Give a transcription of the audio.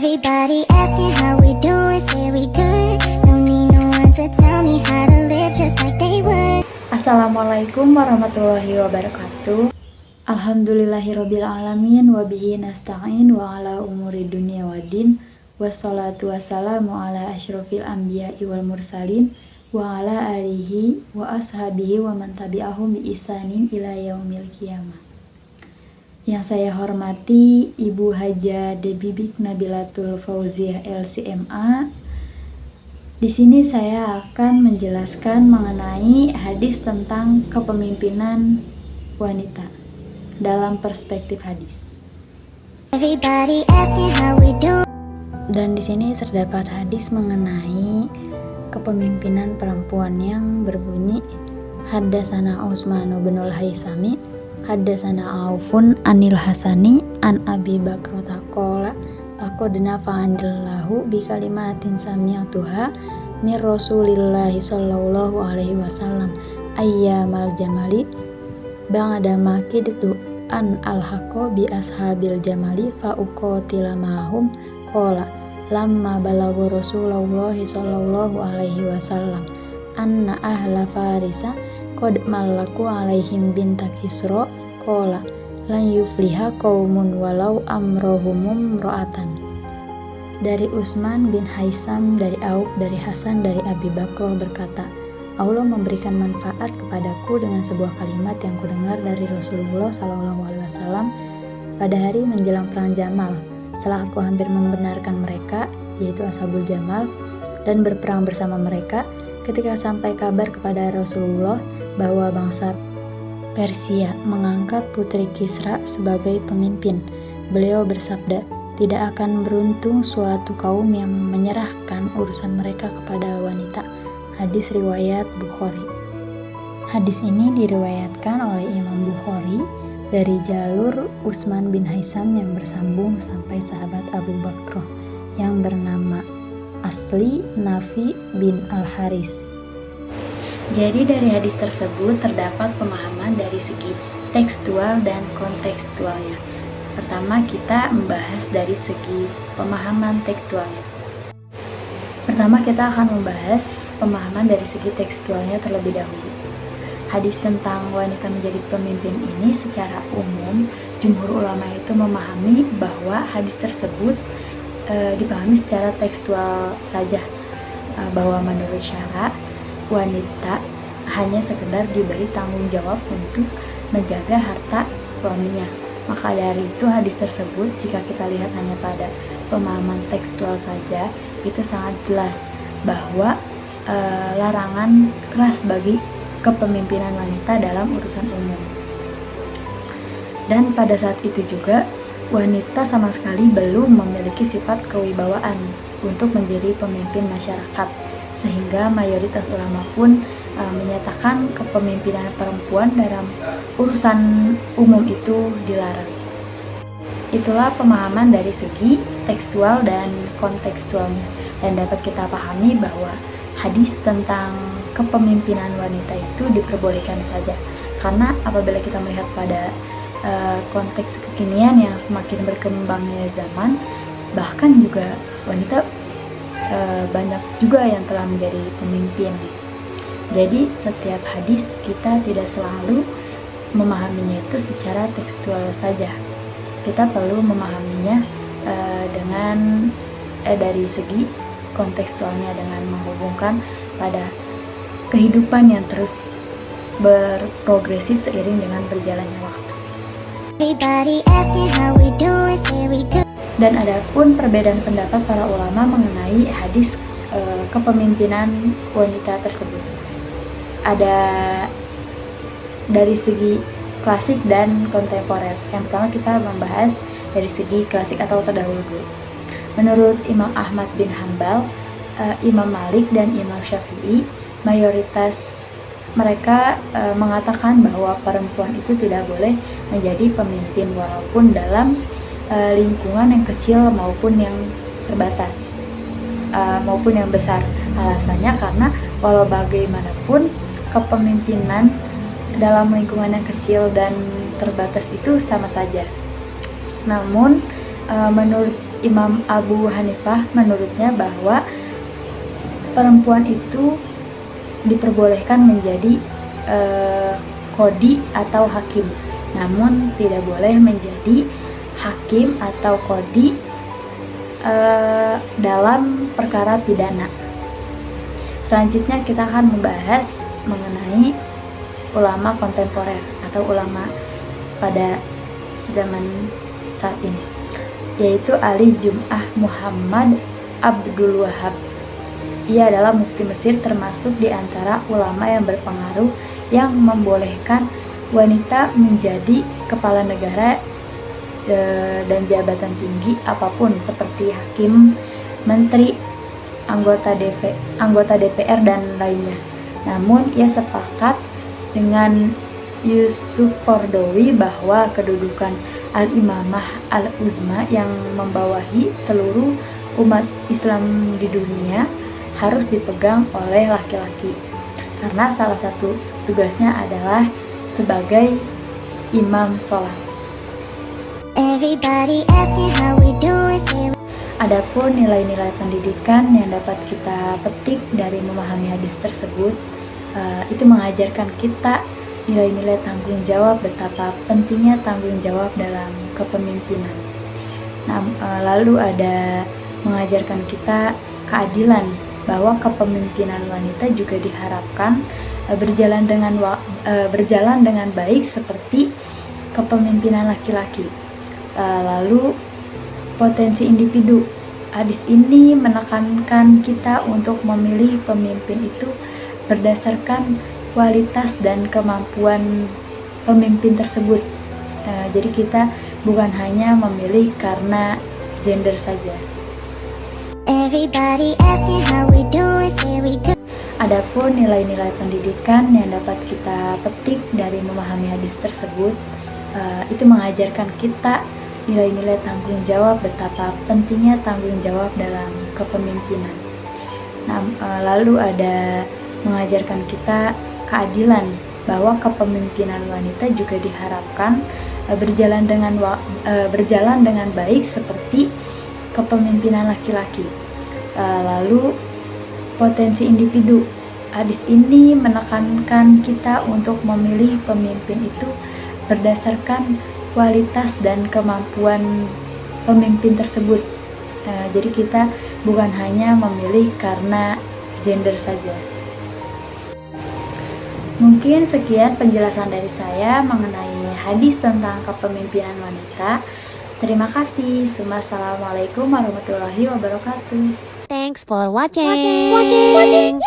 Everybody asking how we doing, say we good. Don't need no one to tell me how to live just like they would. Assalamualaikum warahmatullahi wabarakatuh. Alhamdulillahirabbil alamin wa bihi nasta'in wa ala umuri dunya waddin. Wassalatu wassalamu ala asyrofil anbiya'i wal mursalin wa ala alihi wa ashabihi wa man tabi'ahum bi ihsanin ila yaumil qiyamah. Yang saya hormati Ibu Haja Debibik Nabilatul Fauziah LCMA. Di sini saya akan menjelaskan mengenai hadis tentang kepemimpinan wanita dalam perspektif hadis. Everybody asking how we doing. Dan di sini terdapat hadis mengenai kepemimpinan perempuan yang berbunyi Haddatsana Utsman bin Al-Haitsami Haddatsana Aufun Anil Hasani an Abi Bakrata qala laqad nafa'anillahu bi kalimatin sami'tuha mir Rasulillahi sallallahu alaihi wasallam ayyamal jamali ba'da ma qidtu an alhaqo bi ashabil jamali fa uqatila ma'hum qala lamma balagha Rasulullah sallallahu alaihi wasallam anna ahla farisa qad malaku alaihim binta Kisra qala lan yufliha qaumun walau amrohumum ro'atan. Dari Utsman bin Haitsam, dari Auf, dari Hasan, dari Abi Bakrah berkata, Allah memberikan manfaat kepadaku dengan sebuah kalimat yang kudengar dari Rasulullah SAW pada hari menjelang perang Jamal. Setelah aku hampir membenarkan mereka, yaitu Ashabul Jamal, dan berperang bersama mereka, ketika sampai kabar kepada Rasulullah bahwa bangsa Persia mengangkat putri Kisra sebagai pemimpin, beliau bersabda, tidak akan beruntung suatu kaum yang menyerahkan urusan mereka kepada wanita. Hadis riwayat Bukhari. Hadis ini diriwayatkan oleh Imam Bukhari dari jalur Utsman bin Haitsam yang bersambung sampai sahabat Abu Bakrah yang bernama asli Nafi bin Al-Haris. Jadi dari hadis tersebut terdapat pemahaman dari segi tekstual dan kontekstualnya. Pertama kita membahas dari segi pemahaman tekstualnya. Pertama kita akan membahas pemahaman dari segi tekstualnya terlebih dahulu. Hadis tentang wanita menjadi pemimpin ini secara umum jumhur ulama itu memahami bahwa hadis tersebut dipahami secara tekstual saja, bahwa menurut syara wanita hanya sekedar diberi tanggung jawab untuk menjaga harta suaminya. Maka dari itu hadis tersebut jika kita lihat hanya pada pemahaman tekstual saja, itu sangat jelas bahwa larangan keras bagi kepemimpinan wanita dalam urusan umum. Dan pada saat itu juga wanita sama sekali belum memiliki sifat kewibawaan untuk menjadi pemimpin masyarakat, sehingga mayoritas ulama pun menyatakan kepemimpinan perempuan dalam urusan umum itu dilarang. Itulah pemahaman dari segi tekstual dan kontekstualnya, dan dapat kita pahami bahwa hadis tentang kepemimpinan wanita itu diperbolehkan saja, karena apabila kita melihat pada konteks kekinian yang semakin berkembangnya zaman, bahkan juga wanita banyak juga yang telah menjadi pemimpin. Jadi setiap hadis kita tidak selalu memahaminya itu secara tekstual saja. Kita perlu memahaminya dengan dari segi kontekstualnya, dengan menghubungkan pada kehidupan yang terus berprogresif seiring dengan berjalannya waktu. Everybody asking how we doing, say we good. Dan adapun perbedaan pendapat para ulama mengenai hadis kepemimpinan wanita tersebut, ada dari segi klasik dan kontemporer. Yang pertama kita membahas dari segi klasik atau terdahulu. Menurut Imam Ahmad bin Hanbal, Imam Malik dan Imam Syafi'i, mayoritas mereka mengatakan bahwa perempuan itu tidak boleh menjadi pemimpin walaupun dalam lingkungan yang kecil maupun yang terbatas maupun yang besar. Alasannya karena walau bagaimanapun kepemimpinan dalam lingkungan yang kecil dan terbatas itu sama saja. Namun menurut Imam Abu Hanifah menurutnya bahwa perempuan itu diperbolehkan menjadi qadhi atau hakim, namun tidak boleh menjadi hakim atau qadhi dalam perkara pidana. Selanjutnya kita akan membahas mengenai ulama kontemporer atau ulama pada zaman saat ini, yaitu Ali Jum'ah Muhammad Abdul Wahab. Ia adalah mufti Mesir, termasuk di antara ulama yang berpengaruh yang membolehkan wanita menjadi kepala negara dan jabatan tinggi apapun seperti hakim, menteri, anggota DPR dan lainnya. Namun ia sepakat dengan Yusuf Qaradawi bahwa kedudukan Al-Imamah Al-Uzma yang membawahi seluruh umat Islam di dunia harus dipegang oleh laki-laki, karena salah satu tugasnya adalah sebagai imam sholat. Adapun nilai-nilai pendidikan yang dapat kita petik dari memahami hadis tersebut, itu mengajarkan kita nilai-nilai tanggung jawab, betapa pentingnya tanggung jawab dalam kepemimpinan. Lalu ada mengajarkan kita keadilan, bahwa kepemimpinan wanita juga diharapkan berjalan dengan baik seperti kepemimpinan laki-laki. Lalu potensi individu. Hadis ini menekankan kita untuk memilih pemimpin itu berdasarkan kualitas dan kemampuan pemimpin tersebut. Jadi kita bukan hanya memilih karena gender saja. Adapun nilai-nilai pendidikan yang dapat kita petik dari memahami hadis tersebut, itu mengajarkan kita nilai-nilai tanggung jawab, betapa pentingnya tanggung jawab dalam kepemimpinan. Lalu ada mengajarkan kita keadilan, bahwa kepemimpinan wanita juga diharapkan berjalan dengan baik seperti kepemimpinan laki-laki. Lalu potensi individu. Hadis ini menekankan kita untuk memilih pemimpin itu berdasarkan kualitas dan kemampuan pemimpin tersebut. Jadi kita bukan hanya memilih karena gender saja. Mungkin sekian penjelasan dari saya mengenai hadis tentang kepemimpinan wanita. Terima kasih. Assalamualaikum warahmatullahi wabarakatuh. Thanks for watching.